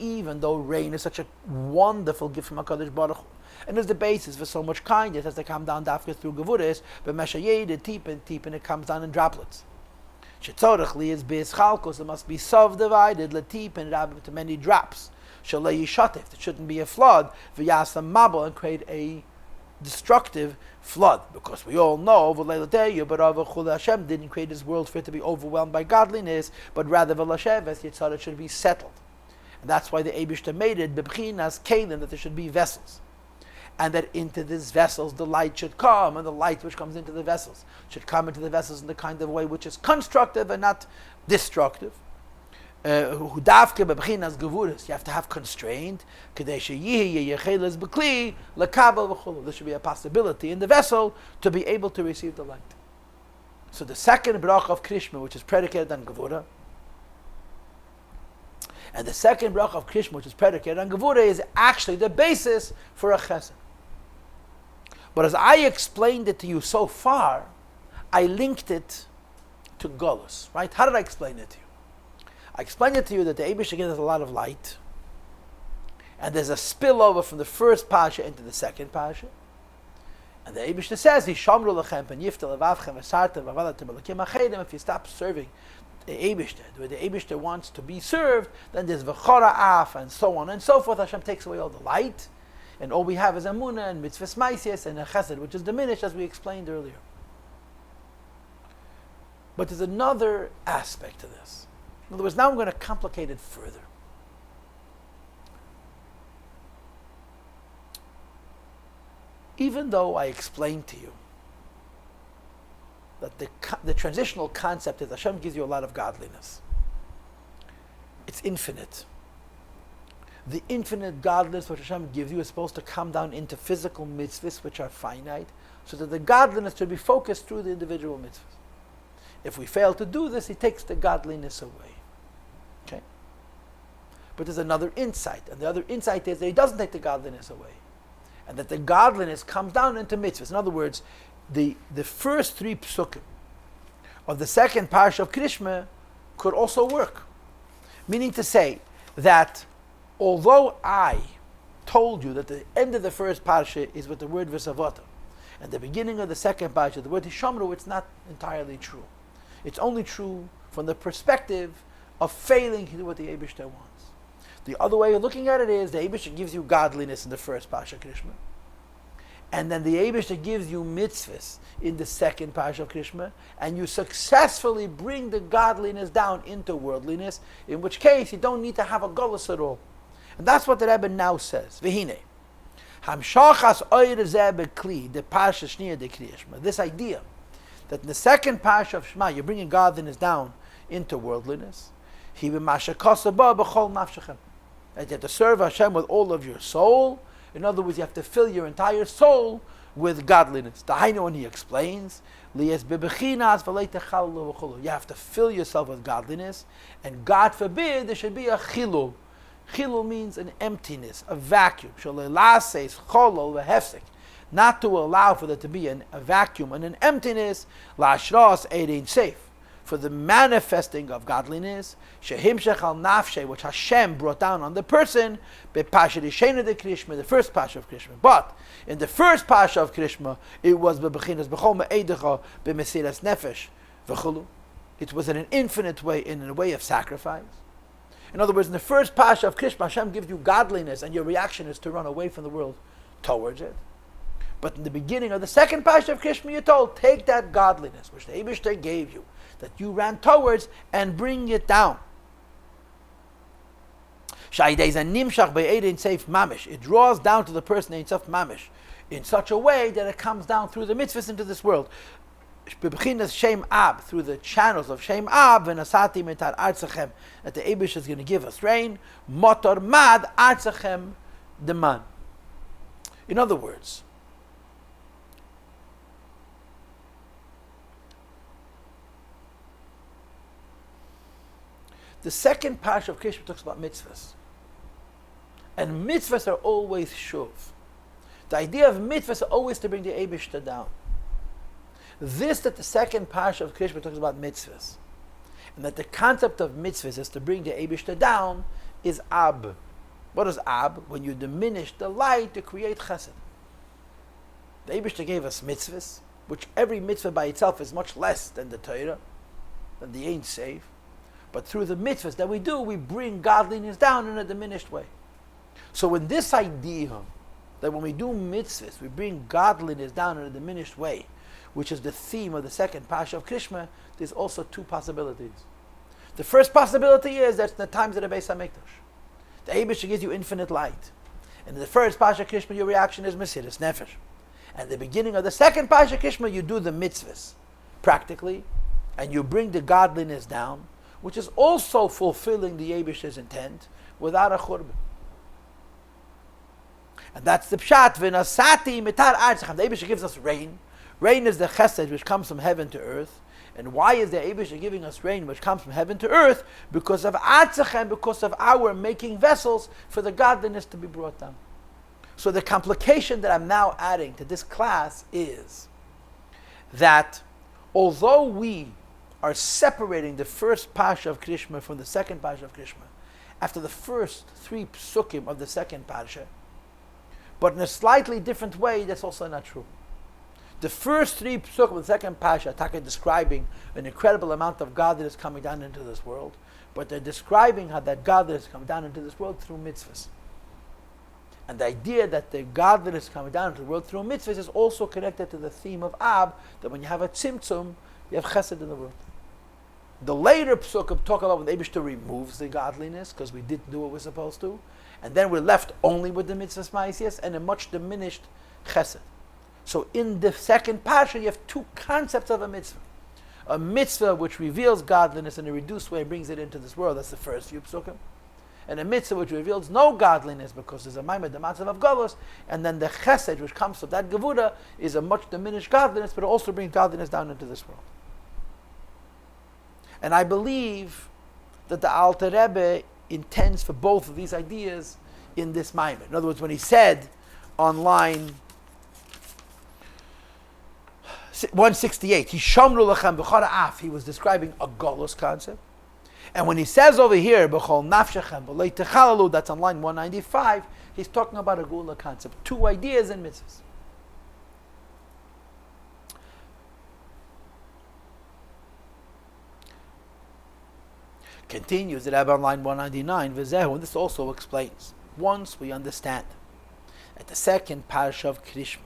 Even though rain is such a wonderful gift from HaKadosh Baruch Hu, and is the basis for so much kindness, has to come down dafka through gevuras, but meshayed, deep and it comes down in droplets. It must be subdivided to many drops. It shouldn't be a flood, and create a destructive flood, because we all know Hashem didn't create this world for it to be overwhelmed by godliness, but rather it should be settled. And that's why the Eibishter made it bebchinas kelim, that there should be vessels, and that into these vessels the light should come, and the light which comes into the vessels should come into the vessels in the kind of way which is constructive and not destructive. You have to have constraint. There should be a possibility in the vessel to be able to receive the light. So the second bracha of Krishma, which is predicated on Gevurah, and the second bracha of Krishma, which is predicated on Gevurah, is actually the basis for a chesed. But as I explained it to you so far, I linked it to Golus. Right? How did I explain it to you? I explained it to you that the Eibishter gives us a lot of light, and there's a spillover from the first Parsha into the second Parsha. And the Eibishter says, if you stop serving the Eibishter, where the Eibishter wants to be served, then there's v'chora af, and so on and so forth. Hashem takes away all the light, and all we have is amunah and mitzvahs ma'asyos and a chesed, which is diminished, as we explained earlier. But there's another aspect to this. In other words, now I'm going to complicate it further. Even though I explained to you that the transitional concept is Hashem gives you a lot of godliness. It's infinite. The infinite godliness which Hashem gives you is supposed to come down into physical mitzvahs which are finite, so that the godliness should be focused through the individual mitzvahs. If we fail to do this, He takes the godliness away. Okay? But there's another insight, and the other insight is that He doesn't take the godliness away, and that the godliness comes down into mitzvahs. In other words, the first three psukim of the second parsha of Krishma could also work. Meaning to say that although I told you that the end of the first parsha is with the word v'savota, and the beginning of the second parsha, the word hishamru, it's not entirely true. It's only true from the perspective of failing to do what the Eibishter wants. The other way of looking at it is the Eibishter gives you godliness in the first Parsha Krishma, and then the Eibishter gives you mitzvahs in the second Parsha of Krishma, and you successfully bring the godliness down into worldliness, in which case you don't need to have a golus at all. And that's what the Rebbe now says. V'hine, hamshachas oyer zeh bekli, the Parsha Schneur de Krishma. This idea that in the second Parsha of Shema you're bringing godliness down into worldliness. He b'mashakasaba b'chol nafshechem. That you have to serve Hashem with all of your soul. In other words, you have to fill your entire soul with godliness. The Hainu, when he explains, you have to fill yourself with godliness, and God forbid there should be a chilul. Chilul means an emptiness, a vacuum. Not to allow for there to be a vacuum and an emptiness. For the manifesting of godliness, which Hashem brought down on the person, the first Parsha of Krishma. But in the first Parsha of Krishma, it was it was in an infinite way, in a way of sacrifice. In other words, in the first Parsha of Krishma, Hashem gives you godliness, and your reaction is to run away from the world towards it. But in the beginning of the second Parsha of Krishma, you're told, take that godliness, which the Eibishter gave you, that you ran towards, and bring it down. It draws down to the person Ein Sof Mamish in such a way that it comes down through the mitzvahs into this world. Through the channels of Shem Ab, that the Eibush is going to give us rain. Motor Mad Arzachem Deman. In other words, the second parsha of Krishma talks about mitzvahs. And mitzvahs are always shuv. The idea of mitzvahs is always to bring the Eibishter down. This that the second parsha of Krishma talks about mitzvahs, and that the concept of mitzvahs is to bring the Eibishter down, is ab. What is ab? When you diminish the light to create chesed. The Eibishter gave us mitzvahs, which every mitzvah by itself is much less than the Torah, than the Ein Sof. But through the mitzvahs that we do, we bring godliness down in a diminished way. So in this idea that when we do mitzvahs, we bring godliness down in a diminished way, which is the theme of the second parsha of Krishma, there's also two possibilities. The first possibility is that in the times of the Beis HaMikdash, the Eibush gives you infinite light. And in the first parsha of Krishma, your reaction is Mesiras Nefesh. And at the beginning of the second parsha of Krishma, you do the mitzvahs practically, and you bring the godliness down, which is also fulfilling the Eibush's intent without a churban. And that's the pshat. V'nasati mitar arzachem. The Eibush gives us rain. Rain is the chesed which comes from heaven to earth. And why is the Eibush giving us rain which comes from heaven to earth? Because of arzachem, because of our making vessels for the godliness to be brought down. So the complication that I'm now adding to this class is that although we are separating the first parsha of Krishma from the second parsha of Krishma after the first three psukim of the second parsha, but in a slightly different way, that's also not true. The first three psukim of the second parsha are describing an incredible amount of godliness coming down into this world, but they're describing how that godliness comes down into this world through mitzvahs. And the idea that the godliness coming down into the world through mitzvahs is also connected to the theme of Ab, that when you have a tzimtzum, you have chesed in the world. The later psukim talk about when the Eibishter removes the godliness because we didn't do what we're supposed to, and then we're left only with the mitzvahs ma'asiyos and a much diminished chesed. So in the second parsha, you have two concepts of a mitzvah. A mitzvah which reveals godliness in a reduced way and brings it into this world. That's the first few psukim. And a mitzvah which reveals no godliness because there's a maimed the matzav of galus, and then the chesed which comes from that gevura is a much diminished godliness, but it also brings godliness down into this world. And I believe that the Alter Rebbe intends for both of these ideas in this maimed. In other words, when he said on line 168, he was describing a galus concept. And when he says over here, that's on line 195, he's talking about a gula concept. Two ideas in mitzvahs. Continues the Rabbi on line 199, and this also explains. Once we understand that the second parsha of Krishma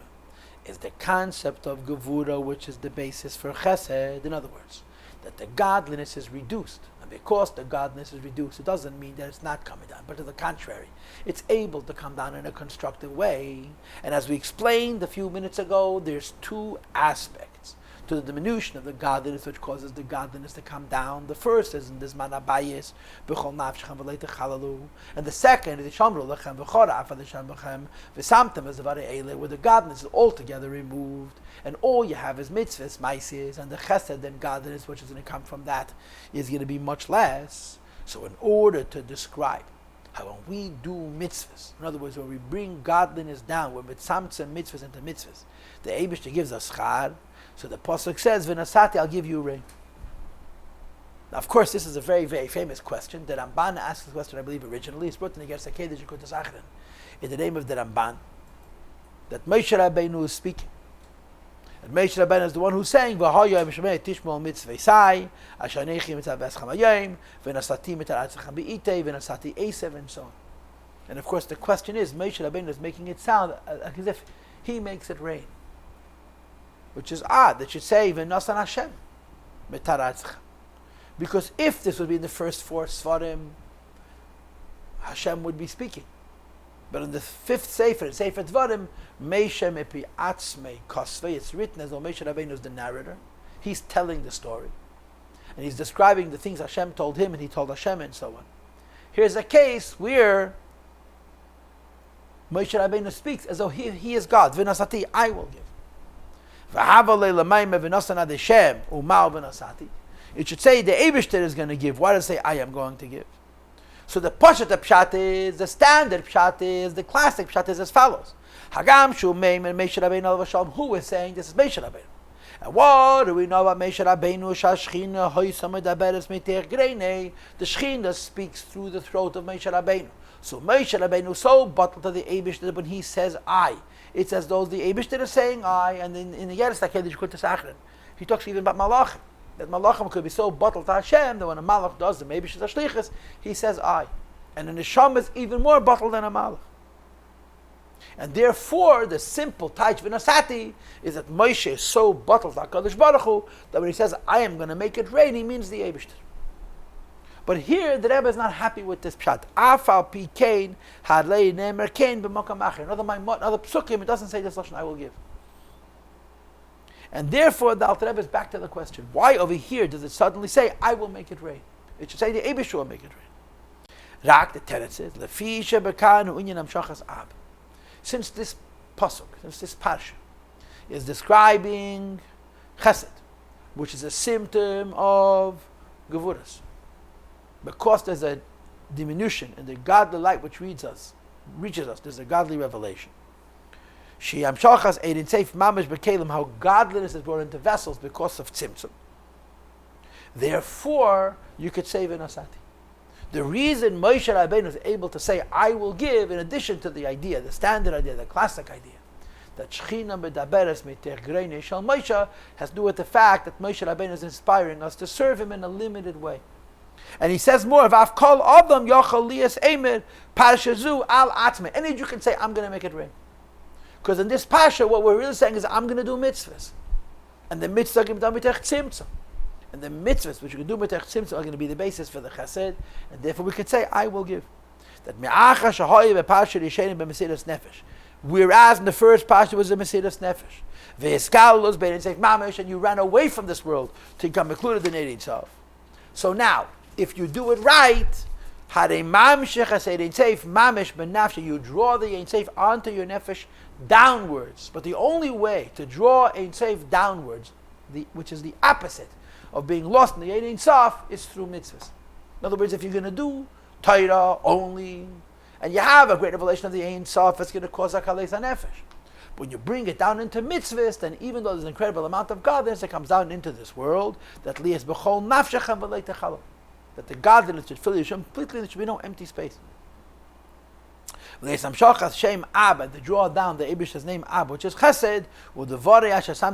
is the concept of gevura, which is the basis for chesed, in other words, that the godliness is reduced. And because the godliness is reduced, it doesn't mean that it's not coming down, but to the contrary, it's able to come down in a constructive way. And as we explained a few minutes ago, there's two aspects to the diminution of the godliness which causes the godliness to come down. The first is in this manabayis, b'chol nafshechem v'leite chalalu, and the second is shamru lechem v'chora afadishem v'chem v'samtem as avari eile, where the godliness is altogether removed, and all you have is mitzvahs, maisis, and the chesed and godliness which is going to come from that is going to be much less. So in order to describe how when we do mitzvahs, in other words, when we bring godliness down, when mitzamtzem mitzvahs into mitzvahs, the Eibishter gives us schar. So the pasuk says, "V'nasati, I'll give you rain." Now, of course, this is a very, very famous question. The Ramban asked the question, I believe, originally. It's brought in the Gersa Kedesh Yikutas Achron, in the name of the Ramban, that Moshe Rabbeinu is speaking. And Moshe Rabbeinu is the one who's saying, "V'hayoy mishmei tishmol mitzvesai, asher nechi mitzvah v'escham hayom, v'nasati mitzvah atzacham bi'itei, v'nasati esev," and so on. And of course, the question is, Moshe Rabbeinu is making it sound as if he makes it rain. Which is odd. That should say V'nasan Hashem Because if this would be in the first four Svarim, Hashem would be speaking. But in the fifth Sefer, in Sefer Dvarim, Meisha Mepi Atzmei Kosvei, it's written as though Moshe Rabbeinu is the narrator. He's telling the story. And he's describing the things Hashem told him and he told Hashem and so on. Here's a case where Moshe Rabbeinu speaks as though he is God. V'nasati, I will give. It should say the Eibishter is going to give. Why does it say I am going to give? So the Pashat Pshat is, the standard Pshat is, the classic Pshat is as follows. Hagam Shu Meim and Moshe Rabbeinu Alav Shalom. Who is saying this is Moshe Rabbeinu? And what do we know about Moshe Rabbeinu? Shashchina Hoysam Daberes Meter Greinei. The Shechina speaks through the throat of Moshe Rabbeinu. So Moshe Rabbeinu so bottled to the Eibishter when he says I. It's as though the Eibishter is saying I, and in the Yeres Takedish Kutas Achron, he talks even about Malachim. That Malachim could be so bottled to Hashem that when a Malach does the Eibishter's Ashlichus, he says I. And the Neshama is even more bottled than a Malach. And therefore, the simple Taich V'nasati is that Moshe is so bottled to HaKadosh Baruch Hu that when he says I am going to make it rain, he means the Eibishter. But here, the Rebbe is not happy with this pshat. Afal pi kain hadlei nemer kain b'makam acher. Another psukim, it doesn't say this lashon I will give. And therefore, the Alter Rebbe is back to the question: why over here does it suddenly say I will make it rain? It should say the Eibishter will make it rain. Rak the teretz says lefi shebekanu inyan amshachas ab. Since this pasuk, since this parsha is describing chesed, which is a symptom of gevuras. Because there's a diminution in the godly light which reaches us, there's a godly revelation. How godliness is brought into vessels because of tzimtzum. Therefore, you could say v'nasati. The reason Moshe Rabbeinu is able to say, I will give, in addition to the idea, the standard idea, the classic idea, that Shechina medaberes miter greinei shel Moshe has to do with the fact that Moshe Rabbeinu is inspiring us to serve him in a limited way. And he says more, Vav kol adam yochel lias emer parshazu al atzme. Any Jew can say, I'm going to make it rain. Because in this parsha, what we're really saying is, I'm going to do mitzvahs. And the mitzvahs are going to be done tzimtzum. And the mitzvahs, which you can do with tzimtzum, are going to be the basis for the chesed. And therefore we can say, I will give. That me'acha shahoy be'parsha rishenim be'mesiras nefesh. Whereas in the first parsha was the mesiras nefesh. Ve'eskalus be'nitzeif mamash, and you ran away from this world to become included in Eretz Yisrael. So now, if you do it right, you draw the Ein Seif onto your nefesh downwards. But the only way to draw Ein Seif downwards, which is the opposite of being lost in the Ein Sof, is through mitzvahs. In other words, if you're going to do Torah only, and you have a great revelation of the Ein Sof, it's going to cause a kalei nefesh. When you bring it down into mitzvahs, then even though there's an incredible amount of godliness that comes down into this world, that lias b'chol nafshechem v'lei techalo, that the godliness should fill you completely, there should be no empty space. To draw down the Eibishter's name Ab, which is Chesed, or the words of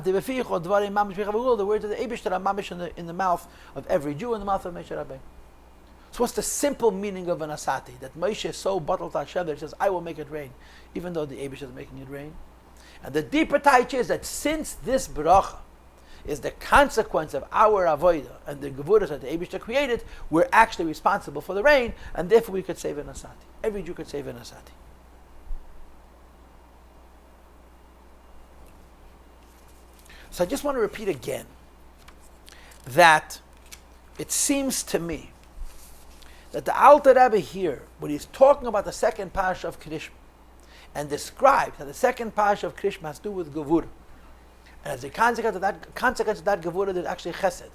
the Eibishter are mamish in the mouth of every Jew, in the mouth of Moshe Rabbeinu. So what's the simple meaning of an asati? That Moshe is so bottled to Hashem that he says, I will make it rain, even though the Eibishter is making it rain. And the deeper taich is that since this bracha is the consequence of our avodah and the gevuras that the Eibishter created, we're actually responsible for the rain, and therefore we could save an asati. Every Jew could save an asati. So I just want to repeat again that it seems to me that the Alter Rebbe here, when he's talking about the second parsha of Krishma, and describes how the second parsha of Krishma has to do with gevurah, and as a consequence of that gevurah, there's actually chesed.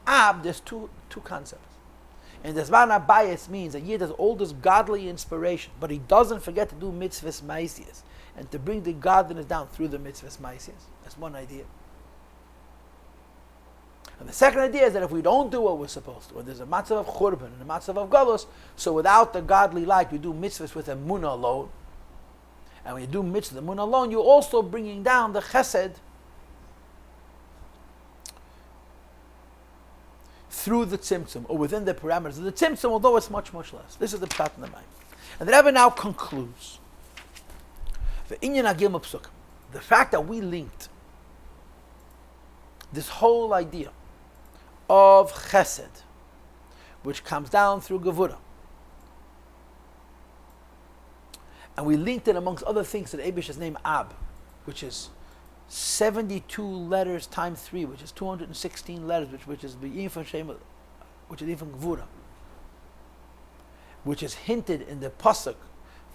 Ab, there's two concepts. And the Zman Abayis means that Yid has all this godly inspiration, but he doesn't forget to do mitzvahs ma'asiyas, and to bring the godliness down through the mitzvahs ma'asiyas. That's one idea. And the second idea is that if we don't do what we're supposed to, or there's a matzav of churban and a matzav of galus, so without the godly light, we do mitzvahs with emunah alone. And when you do mitzvah emunah alone, you're also bringing down the chesed through the tzimtzum, or within the parameters of the tzimtzum, although it's much, much less. This is the pshat in the mind. And the Rebbe now concludes. The fact that we linked this whole idea of chesed, which comes down through gevurah, And we linked it amongst other things to the Eibish's name Ab, which is 72 letters times 3, which is 216 letters, which is Be'im Shem, which is even Gvura, which is hinted in the Pasuk,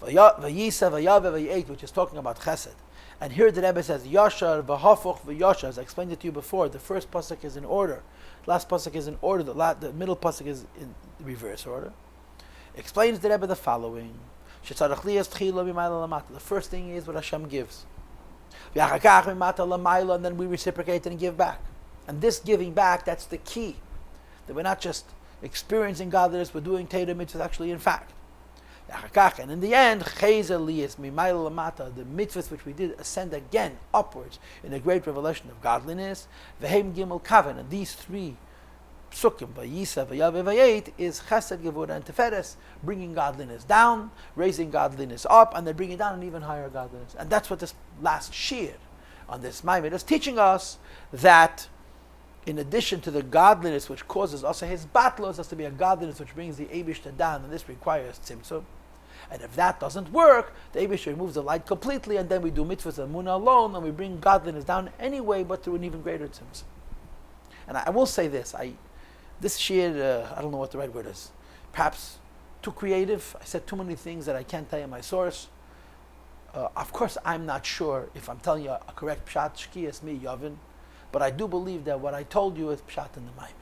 Vayisa, Vayave, Vayet, which is talking about Chesed. And here the Rebbe says, Yashar, V'hafoch, V'yashar. As I explained it to you before, the first Pasuk is in order, last Pasuk is in order, the middle Pasuk is in reverse order. Explains the Rebbe the following. The first thing is what Hashem gives. And then we reciprocate and give back. And this giving back, that's the key. That we're not just experiencing godliness, we're doing Torah mitzvahs actually in fact. And in the end, the mitzvahs which we did ascend again upwards in a great revelation of godliness. And these three psukim, Vayisa, Vayave, Vayet, is Chesed, Gevurah, and Teferes, bringing godliness down, raising godliness up, and then bringing down an even higher godliness. And that's what this last shir on this Maamar is teaching us, that in addition to the godliness which causes us his batlos, has to be a godliness which brings the Eibishter down, and this requires tzimtzum. And if that doesn't work, the Eibishter removes the light completely, and then we do mitzvahs and munah alone, and we bring godliness down anyway, but through an even greater tzimtzum. And I will say this, this shir, I don't know what the right word is, perhaps too creative. I said too many things that I can't tell you my source. Of course, I'm not sure if I'm telling you a correct pshat, shkiyas mi yavin, but I do believe that what I told you is pshat in the Maamar.